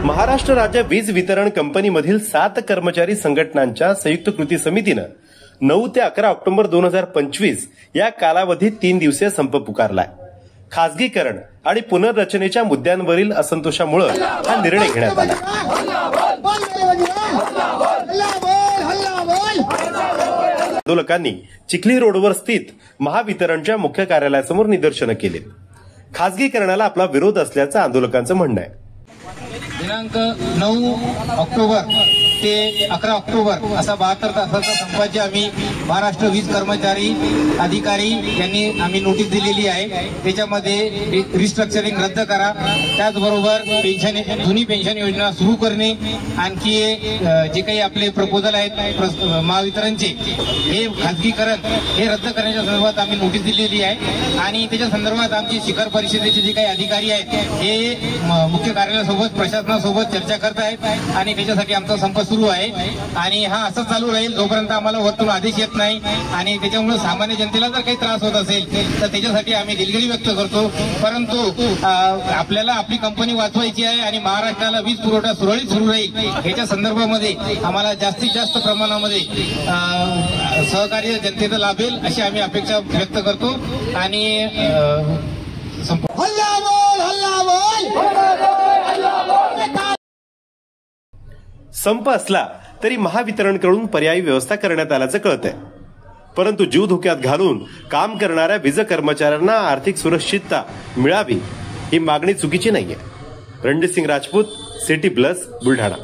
महाराष्ट्र राज्य वीज वितरण कंपनीमधील 7 कर्मचारी संघटनांच्या संयुक्त कृती समितीनं 9 ते 11 ऑक्टोबर 2025 या कालावधीत 3 दिवसीय संप पुकारलाय. खासगीकरण आणि पुनर्रचनेच्या मुद्द्यांवरील असंतोषामुळे हा निर्णय घेण्यात आला. आंदोलकांनी चिखली रोडवर स्थित महावितरणच्या मुख्य कार्यालयासमोर निदर्शनं केली. खासगीकरणाला आपला विरोध असल्याचं आंदोलकांचं म्हणणं आहे. दिनांक 9 ऑक्टोबर ते 11 ऑक्टोबर असा 72 तासाचा संपाची आम्ही महाराष्ट्र वीज कर्मचारी अधिकारी यांनी आम्ही नोटीस दिलेली आहे. त्याच्यामध्ये रिस्ट्रक्चरिंग रद्द करा, त्याचबरोबर जुनी पेन्शन योजना सुरू करणे, आणखी जे काही आपले प्रपोजल आहेत महावितरणचे हे खासगीकरण हे रद्द करण्याच्या संदर्भात आम्ही नोटीस दिलेली आहे. आणि त्याच्या संदर्भात आमची शिखर परिषदेचे जे काही अधिकारी आहेत हे मुख्य कार्यालयासोबत प्रशासनासोबत चर्चा करत आहेत आणि त्याच्यासाठी आमचा संप सुरू आहे. आणि हा असं चालू राहील जोपर्यंत आम्हाला वरतून आदेश येत नाही. आणि त्याच्यामुळे सामान्य जनतेला जर काही त्रास होत असेल तर त्याच्यासाठी आम्ही दिलगिरी व्यक्त करतो. परंतु आपल्याला आपली कंपनी वाचवायची आहे आणि महाराष्ट्राला वीज पुरवठा सुरळीत सुरू राहील याच्या संदर्भामध्ये आम्हाला जास्तीत जास्त प्रमाणामध्ये सहकार्य जनतेला लाभेल अशी आम्ही अपेक्षा व्यक्त करतो. आणि संप असला तरी महावितरणकडून पर्यायी व्यवस्था करण्यात आल्याचं कळतंय. परंतु जीव धोक्यात घालून काम करणाऱ्या वीज कर्मचाऱ्यांना आर्थिक सुरक्षितता मिळावी ही मागणी चुकीची नाहीये. Ranjit Singh Rajput, city plus, Buldhana.